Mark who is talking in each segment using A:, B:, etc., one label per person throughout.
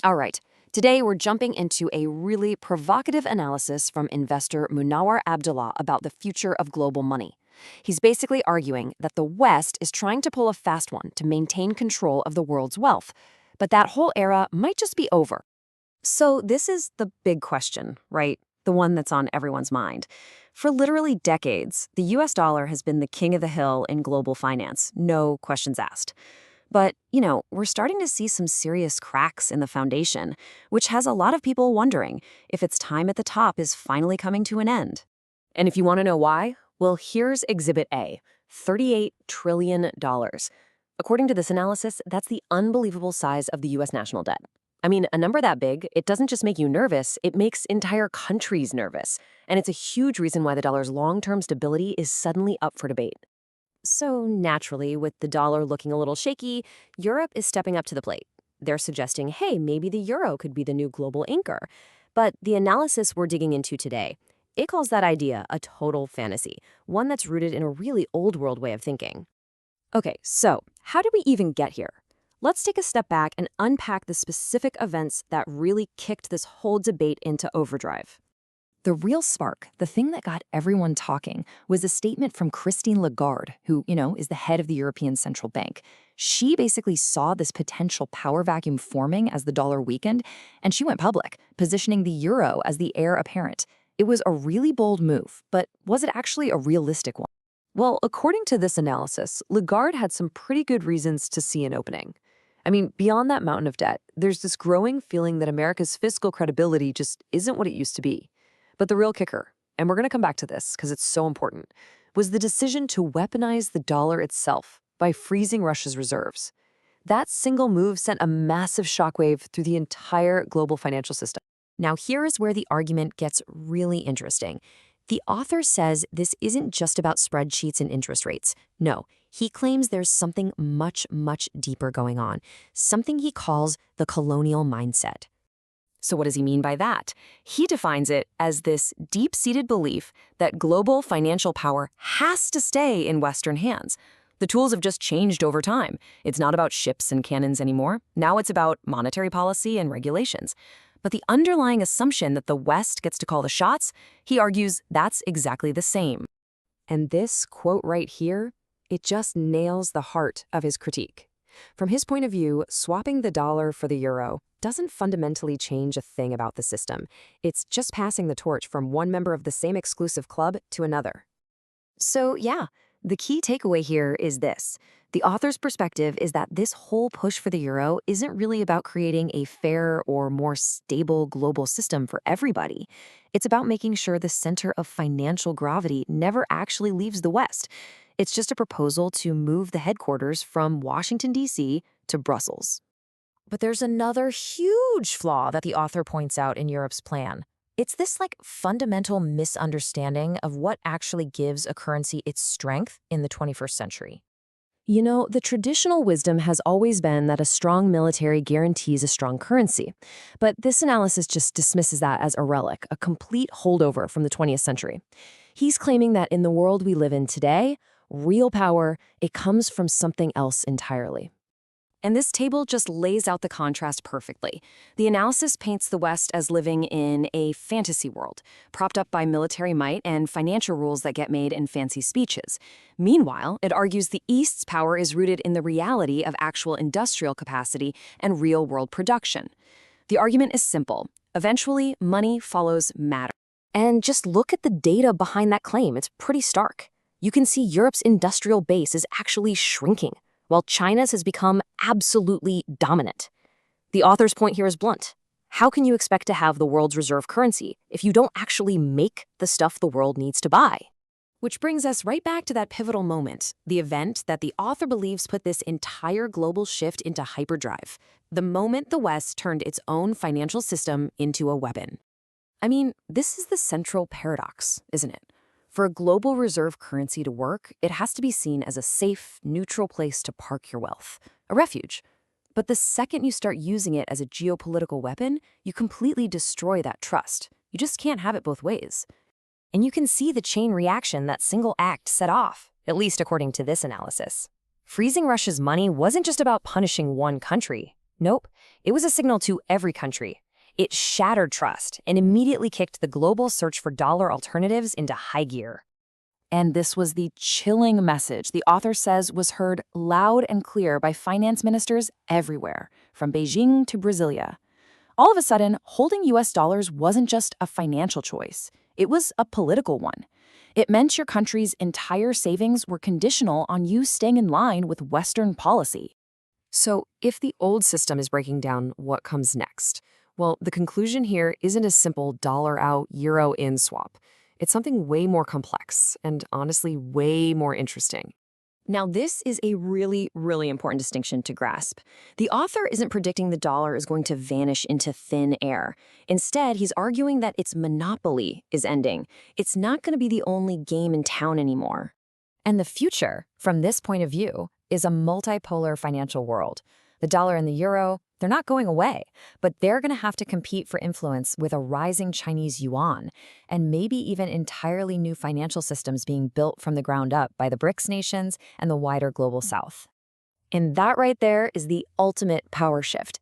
A: All right, today we're jumping into a really provocative analysis from investor Munawar Abdullah about the future of global money. He's basically arguing that the West is trying to pull a fast one to maintain control of the world's wealth, but that whole era might just be over. So this is the big question, right? The one that's on everyone's mind. For literally decades, the US dollar has been the king of the hill in global finance, no questions asked. But, we're starting to see some serious cracks in the foundation, which has a lot of people wondering if its time at the top is finally coming to an end. And if you want to know why, well, here's Exhibit A, $38 trillion. According to this analysis, that's the unbelievable size of the US national debt. I mean, a number that big, it doesn't just make you nervous, it makes entire countries nervous. And it's a huge reason why the dollar's long-term stability is suddenly up for debate. So naturally, with the dollar looking a little shaky, Europe is stepping up to the plate. They're suggesting, hey, maybe the euro could be the new global anchor. But the analysis we're digging into today, it calls that idea a total fantasy, one that's rooted in a really old world way of thinking. Okay, so how did we even get here? Let's take a step back and unpack the specific events that really kicked this whole debate into overdrive. The real spark, the thing that got everyone talking, was a statement from Christine Lagarde, who, is the head of the European Central Bank. She basically saw this potential power vacuum forming as the dollar weakened, and she went public, positioning the euro as the heir apparent. It was a really bold move, but was it actually a realistic one? Well, according to this analysis, Lagarde had some pretty good reasons to see an opening. I mean, beyond that mountain of debt, there's this growing feeling that America's fiscal credibility just isn't what it used to be. But the real kicker, and we're going to come back to this because it's so important, was the decision to weaponize the dollar itself by freezing Russia's reserves. That single move sent a massive shockwave through the entire global financial system. Now, here is where the argument gets really interesting. The author says this isn't just about spreadsheets and interest rates. No, he claims there's something much, much deeper going on, something he calls the colonial mindset. So what does he mean by that? He defines it as this deep-seated belief that global financial power has to stay in Western hands. The tools have just changed over time. It's not about ships and cannons anymore. Now it's about monetary policy and regulations. But the underlying assumption that the West gets to call the shots, he argues that's exactly the same. And this quote right here, it just nails the heart of his critique. From his point of view, swapping the dollar for the euro doesn't fundamentally change a thing about the system. It's just passing the torch from one member of the same exclusive club to another. So yeah, the key takeaway here is this. The author's perspective is that this whole push for the euro isn't really about creating a fair or more stable global system for everybody. It's about making sure the center of financial gravity never actually leaves the West. It's just a proposal to move the headquarters from Washington, D.C. to Brussels. But there's another huge flaw that the author points out in Europe's plan. It's this fundamental misunderstanding of what actually gives a currency its strength in the 21st century. The traditional wisdom has always been that a strong military guarantees a strong currency. But this analysis just dismisses that as a relic, a complete holdover from the 20th century. He's claiming that in the world we live in today, real power, it comes from something else entirely. And this table just lays out the contrast perfectly. The analysis paints the West as living in a fantasy world, propped up by military might and financial rules that get made in fancy speeches. Meanwhile, it argues the East's power is rooted in the reality of actual industrial capacity and real-world production. The argument is simple. Eventually, money follows matter. And just look at the data behind that claim. It's pretty stark. You can see Europe's industrial base is actually shrinking, while China's has become absolutely dominant. The author's point here is blunt. How can you expect to have the world's reserve currency if you don't actually make the stuff the world needs to buy? Which brings us right back to that pivotal moment, the event that the author believes put this entire global shift into hyperdrive, the moment the West turned its own financial system into a weapon. I mean, this is the central paradox, isn't it? For a global reserve currency to work, it has to be seen as a safe, neutral place to park your wealth, a refuge. But the second you start using it as a geopolitical weapon, you completely destroy that trust. You just can't have it both ways. And you can see the chain reaction that single act set off, at least according to this analysis. Freezing Russia's money wasn't just about punishing one country.
B: Nope, it was a signal to every country. It shattered trust and immediately kicked the global search for dollar alternatives into high gear.
C: And this was the chilling message the author says was heard loud and clear by finance ministers everywhere, from Beijing to Brasília. All of a sudden, holding US dollars wasn't just a financial choice, it was a political one. It meant your country's entire savings were conditional on you staying in line with Western policy.
A: So, if the old system is breaking down, what comes next? Well, the conclusion here isn't a simple dollar out, euro in swap. It's something way more complex and honestly way more interesting.
B: Now, this is a really, really important distinction to grasp. The author isn't predicting the dollar is going to vanish into thin air. Instead, he's arguing that its monopoly is ending. It's not going to be the only game in town anymore. And the future, from this point of view, is a multipolar financial world. The dollar and the euro, they're not going away, but they're going to have to compete for influence with a rising Chinese yuan, and maybe even entirely new financial systems being built from the ground up by the BRICS nations and the wider global south. And that right there is the ultimate power shift.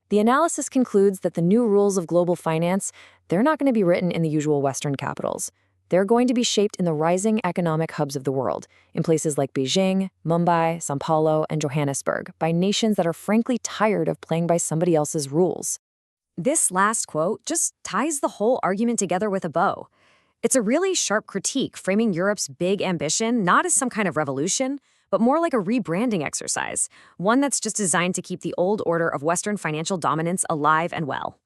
B: The analysis concludes that the new rules of global finance, they're not going to be written in the usual Western capitals. They're going to be shaped in the rising economic hubs of the world, in places like Beijing, Mumbai, São Paulo, and Johannesburg, by nations that are frankly tired of playing by somebody else's rules. This last quote just ties the whole argument together with a bow. It's a really sharp critique, framing Europe's big ambition not as some kind of revolution, but more like a rebranding exercise, one that's just designed to keep the old order of Western financial dominance alive and well.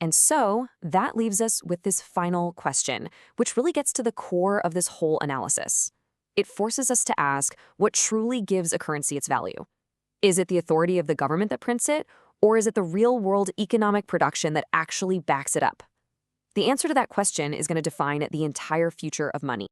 B: And so that leaves us with this final question, which really gets to the core of this whole analysis. It forces us to ask what truly gives a currency its value. Is it the authority of the government that prints it, or is it the real-world economic production that actually backs it up? The answer to that question is going to define the entire future of money.